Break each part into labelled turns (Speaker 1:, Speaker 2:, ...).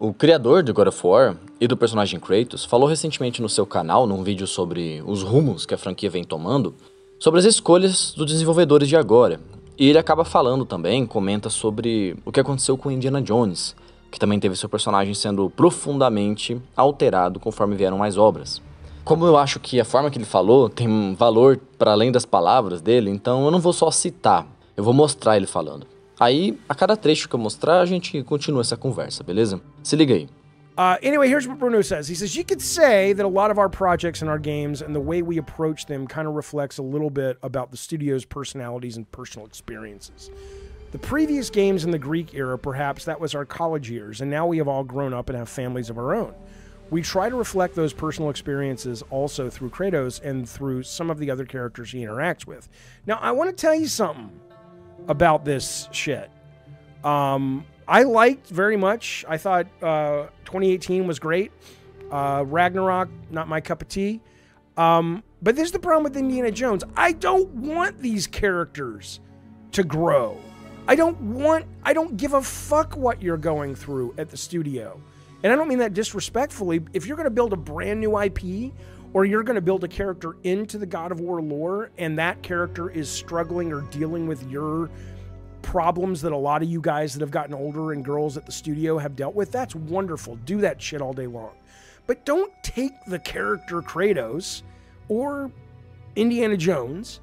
Speaker 1: O criador de God of War e do personagem Kratos falou recentemente no seu canal, num vídeo sobre os rumos que a franquia vem tomando, sobre as escolhas dos desenvolvedores de agora. E ele acaba falando também, comenta sobre o que aconteceu com Indiana Jones, que também teve seu personagem sendo profundamente alterado conforme vieram mais obras. Como eu acho que a forma que ele falou tem valor para além das palavras dele, então eu não vou só citar, eu vou mostrar ele falando. Aí, a cada trecho que eu mostrar, a gente continua essa conversa, beleza? Se liga aí.
Speaker 2: Anyway, here's what Bruno says. He says, you could say that a lot of our projects and our games and the way we approach them kind of reflects a little bit about the studio's personalities and personal experiences. The previous games in the Greek era, perhaps that was our college years, and now we have all grown up and have families of our own. We try to reflect those personal experiences also through Kratos and through some of the other characters he interacts with. Now, I want to tell you something about this shit. I liked very much. I thought 2018 was great. Ragnarok, not my cup of tea. But this is the problem with Indiana Jones. I don't want these characters to grow. I don't give a fuck what you're going through at the studio. And I don't mean that disrespectfully. If you're going to build a brand new IP, or you're going to build a character into the God of War lore, and that character is struggling or dealing with your problems that a lot of you guys that have gotten older and girls at the studio have dealt with, that's wonderful. Do that shit all day long. But don't take the character Kratos or Indiana Jones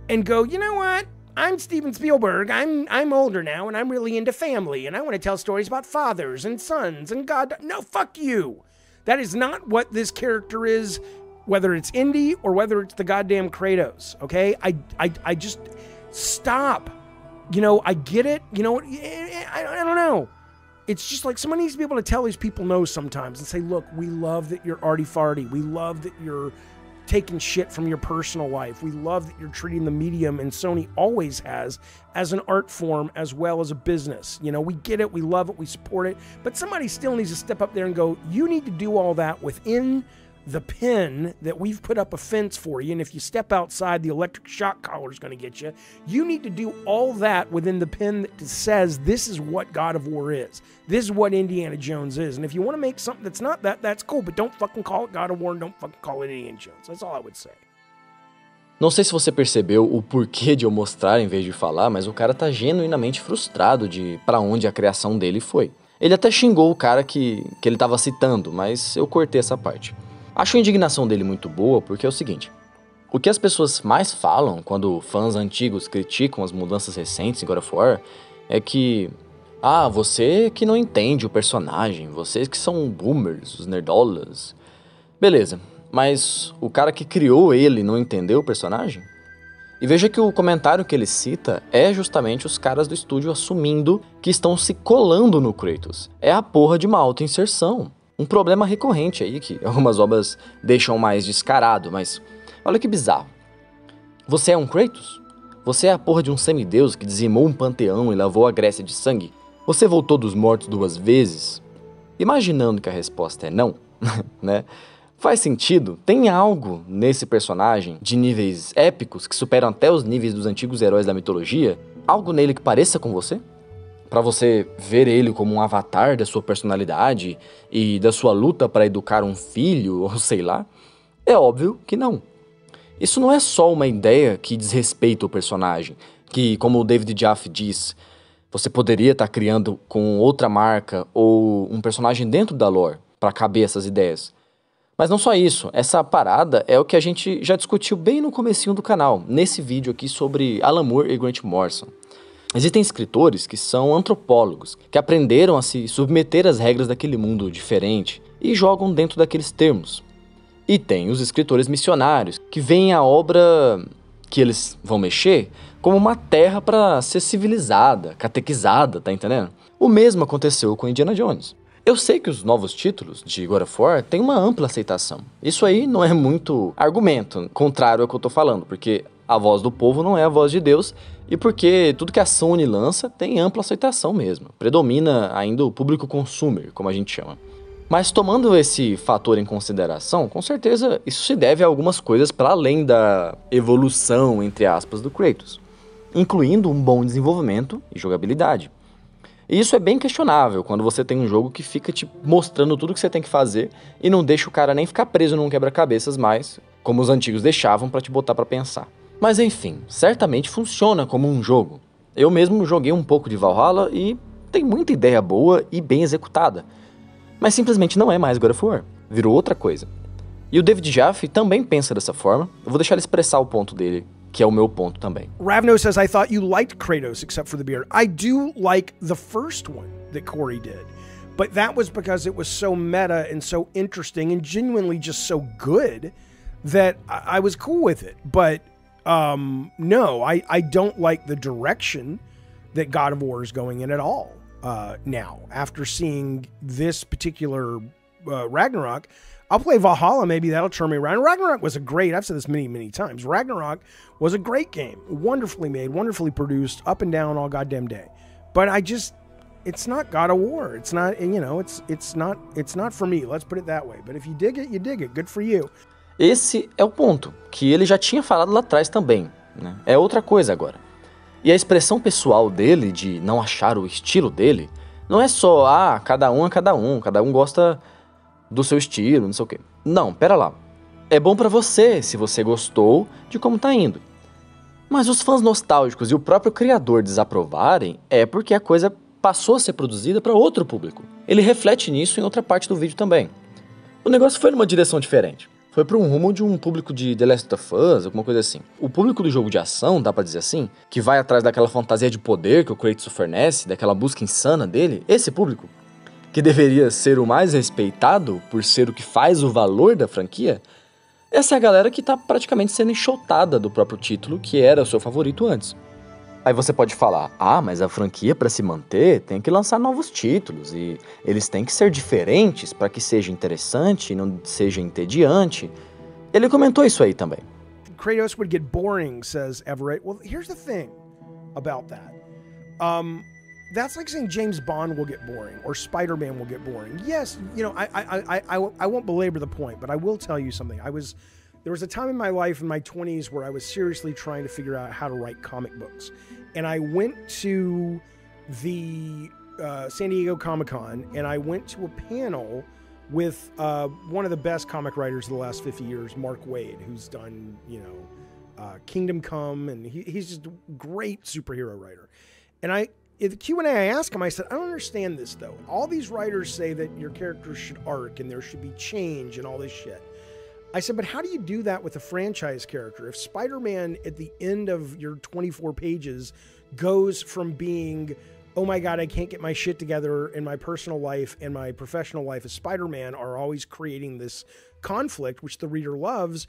Speaker 2: and go, you know what? I'm Steven Spielberg. I'm older now, and I'm really into family, and I want to tell stories about fathers and sons and God. No, fuck you. That is not what this character is, whether it's Indy or whether it's the goddamn Kratos, okay? I just stop. You know, I get it. You know, I don't know. It's just like someone needs to be able to tell these people no sometimes and say, look, we love that you're arty-farty. We love that you're taking shit from your personal life. We love that you're treating the medium, and Sony always has, as an art form as well as a business. You know, we get it, we love it, we support it, but somebody still needs to step up there and go, you need to do all that within the pin that we've put up a fence for you, and if you step outside, the electric shock collar is going to get you. You need to do all that within the pin that says this is what God of War is. This is what Indiana Jones is. And if you want to make something that's not that, that's cool, but don't fucking call it God of War and don't fucking call it Indiana Jones. That's all I would say.
Speaker 1: Não sei se você percebeu o porquê de eu mostrar em vez de falar, mas o cara tá genuinamente frustrado de pra onde a criação dele foi. Ele até xingou o cara que ele tava citando, mas eu cortei essa parte. Acho a indignação dele muito boa porque é o seguinte: o que as pessoas mais falam quando fãs antigos criticam as mudanças recentes em God of War é que você que não entende o personagem, vocês que são boomers, os nerdolas. Beleza, mas o cara que criou ele não entendeu o personagem? E veja que o comentário que ele cita é justamente os caras do estúdio assumindo que estão se colando no Kratos. É a porra de uma auto-inserção. Um problema recorrente aí, que algumas obras deixam mais descarado, mas olha que bizarro. Você é um Kratos? Você é a porra de um semideus que dizimou um panteão e lavou a Grécia de sangue? Você voltou dos mortos 2 vezes? Imaginando que a resposta é não, né? Faz sentido? Tem algo nesse personagem de níveis épicos que superam até os níveis dos antigos heróis da mitologia? Algo nele que pareça com você? Pra você ver ele como um avatar da sua personalidade e da sua luta para educar um filho, ou sei lá? É óbvio que não. Isso não é só uma ideia que desrespeita o personagem, que, como o David Jaffe diz, você poderia estar criando com outra marca ou um personagem dentro da lore para caber essas ideias. Mas não só isso, essa parada é o que a gente já discutiu bem no comecinho do canal, nesse vídeo aqui sobre Alan Moore e Grant Morrison. Existem escritores que são antropólogos, que aprenderam a se submeter às regras daquele mundo diferente e jogam dentro daqueles termos. E tem os escritores missionários, que veem a obra que eles vão mexer como uma terra para ser civilizada, catequizada, tá entendendo? O mesmo aconteceu com Indiana Jones. Eu sei que os novos títulos de God of War têm uma ampla aceitação. Isso aí não é muito argumento, contrário ao que eu tô falando, porque a voz do povo não é a voz de Deus, e porque tudo que a Sony lança tem ampla aceitação mesmo. Predomina ainda o público consumer, como a gente chama. Mas tomando esse fator em consideração, com certeza isso se deve a algumas coisas para além da evolução, entre aspas, do Kratos, incluindo um bom desenvolvimento e jogabilidade. E isso é bem questionável, quando você tem um jogo que fica te mostrando tudo que você tem que fazer e não deixa o cara nem ficar preso num quebra-cabeças mais, como os antigos deixavam pra te botar pra pensar. Mas enfim, certamente funciona como um jogo. Eu mesmo joguei um pouco de Valhalla e tem muita ideia boa e bem executada. Mas simplesmente não é mais God of War, virou outra coisa. E o David Jaffe também pensa dessa forma, eu vou deixar ele expressar o ponto dele, que é o meu ponto também.
Speaker 2: Ravno says, I thought you liked Kratos except for the beard. I do like the first one that Corey did. But that was because it was so meta and so interesting and genuinely just so good that I was cool with it. But no, I don't like the direction that God of War is going in at all now. After seeing this particular Ragnarok, I'll play Valhalla, maybe that'll turn me around. Ragnarok was I've said this many, many times. Ragnarok was a great game. Wonderfully made, wonderfully produced, up and down all goddamn day. But it's not God of War. It's not, it's not for me. Let's put it that way. But if you dig it, you dig it. Good for you.
Speaker 1: Esse é o ponto, que ele já tinha falado lá atrás também, né? É outra coisa agora. E a expressão pessoal dele, de não achar o estilo dele, não é só, cada um gosta do seu estilo, não sei o quê. Não, pera lá. É bom pra você, se você gostou de como tá indo. Mas os fãs nostálgicos e o próprio criador desaprovarem, é porque a coisa passou a ser produzida para outro público. Ele reflete nisso em outra parte do vídeo também. O negócio foi numa direção diferente. Foi para um rumo de um público de The Last of Us, alguma coisa assim. O público do jogo de ação, dá pra dizer assim, que vai atrás daquela fantasia de poder que o Kratos fornece, daquela busca insana dele, esse público, que deveria ser o mais respeitado por ser o que faz o valor da franquia, essa é a galera que tá praticamente sendo enxotada do próprio título, que era o seu favorito antes. Aí você pode falar, mas a franquia para se manter tem que lançar novos títulos e eles têm que ser diferentes para que seja interessante e não seja entediante. Ele comentou isso aí também.
Speaker 2: Kratos would get boring, says Everett. Well, here's the thing about that. That's like saying James Bond will get boring or Spider-Man will get boring. Yes, I won't belabor the point, but I will tell you something. There was a time in my life in my 20s where I was seriously trying to figure out how to write comic books. And I went to the San Diego Comic-Con and I went to a panel with one of the best comic writers of the last 50 years, Mark Waid, who's done, Kingdom Come, and he's just a great superhero writer. And in the Q&A, I asked him, I said, I don't understand this though. All these writers say that your characters should arc and there should be change and all this shit. I said, but how do you do that with a franchise character? If Spider-Man at the end of your 24 pages goes from being, oh my God, I can't get my shit together in my personal life and my professional life as Spider-Man are always creating this conflict, which the reader loves,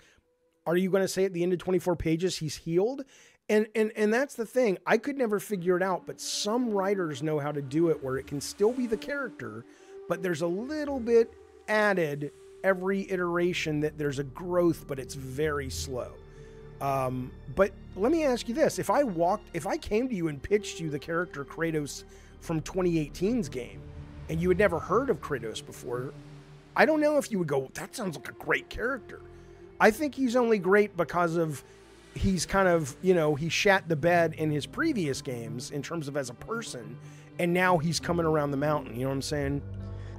Speaker 2: are you going to say at the end of 24 pages he's healed? And that's the thing. I could never figure it out, but some writers know how to do it where it can still be the character, but there's a little bit added every iteration that there's a growth, but it's very slow. But let me ask you this. If I came to you and pitched you the character Kratos from 2018's game, and you had never heard of Kratos before, I don't know if you would go, that sounds like a great character. I think he's only great because of he's kind of, he shat the bed in his previous games in terms of as a person, and now he's coming around the mountain, you know what I'm saying?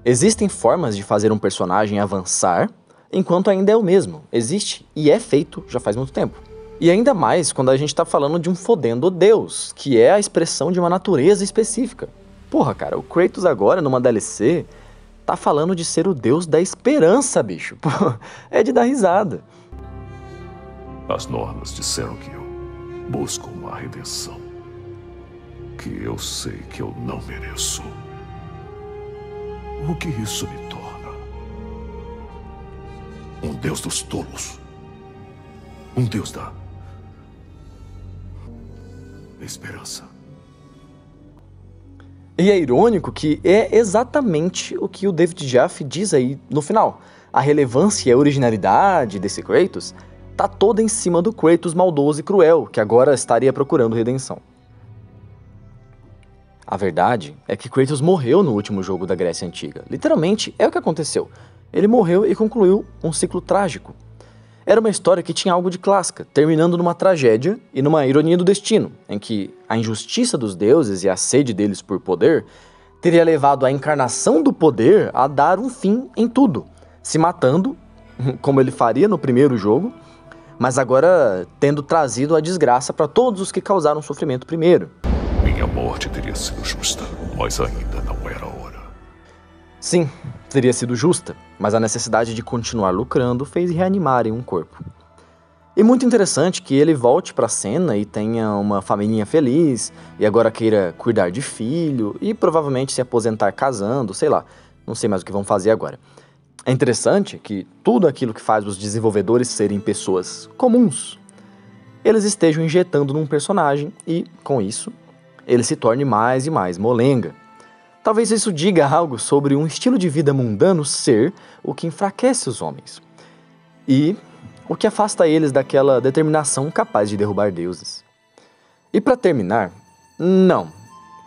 Speaker 1: Existem formas de fazer um personagem avançar, enquanto ainda é o mesmo. Existe e é feito já faz muito tempo. E ainda mais quando a gente tá falando de um fodendo Deus, que é a expressão de uma natureza específica. Porra, cara, o Kratos agora, numa DLC, tá falando de ser o Deus da esperança, bicho. Pô, é de dar risada.
Speaker 3: As normas disseram que eu busco uma redenção que eu sei que eu não mereço. O que isso me torna? Um Deus dos tolos. Um Deus da esperança.
Speaker 1: E é irônico que é exatamente o que o David Jaffe diz aí no final. A relevância e a originalidade desse Kratos tá toda em cima do Kratos maldoso e cruel, que agora estaria procurando redenção. A verdade é que Kratos morreu no último jogo da Grécia Antiga. Literalmente, é o que aconteceu. Ele morreu e concluiu um ciclo trágico. Era uma história que tinha algo de clássica, terminando numa tragédia e numa ironia do destino, em que a injustiça dos deuses e a sede deles por poder teria levado a encarnação do poder a dar um fim em tudo, se matando, como ele faria no primeiro jogo, mas agora tendo trazido a desgraça para todos os que causaram sofrimento primeiro.
Speaker 3: Minha morte teria sido justa, mas ainda não era a hora.
Speaker 1: Sim, teria sido justa, mas a necessidade de continuar lucrando fez reanimarem um corpo. E muito interessante que ele volte pra cena e tenha uma família feliz, e agora queira cuidar de filho, e provavelmente se aposentar casando, sei lá, não sei mais o que vão fazer agora. É interessante que tudo aquilo que faz os desenvolvedores serem pessoas comuns, eles estejam injetando num personagem e, com isso, ele se torne mais e mais molenga. Talvez isso diga algo sobre um estilo de vida mundano ser o que enfraquece os homens. E o que afasta eles daquela determinação capaz de derrubar deuses. E para terminar, não,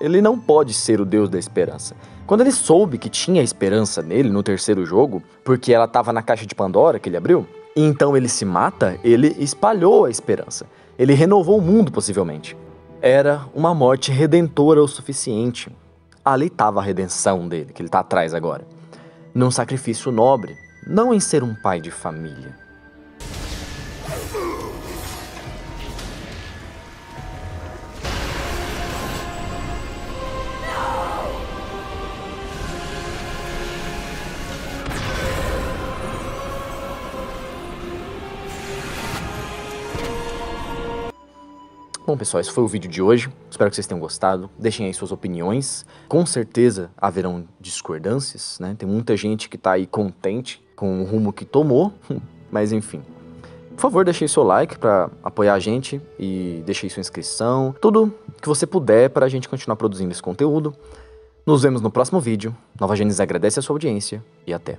Speaker 1: ele não pode ser o deus da esperança. Quando ele soube que tinha esperança nele no terceiro jogo, porque ela estava na caixa de Pandora que ele abriu, e então ele se mata, ele espalhou a esperança. Ele renovou o mundo, possivelmente. Era uma morte redentora o suficiente. Ali estava a redenção dele, que ele está atrás agora. Num sacrifício nobre, não em ser um pai de família. Bom, pessoal, esse foi o vídeo de hoje. Espero que vocês tenham gostado. Deixem aí suas opiniões. Com certeza haverão discordâncias, né? Tem muita gente que tá aí contente com o rumo que tomou, mas enfim. Por favor, deixe aí seu like para apoiar a gente e deixe aí sua inscrição. Tudo que você puder para a gente continuar produzindo esse conteúdo. Nos vemos no próximo vídeo. Nova Gênesis agradece a sua audiência e até.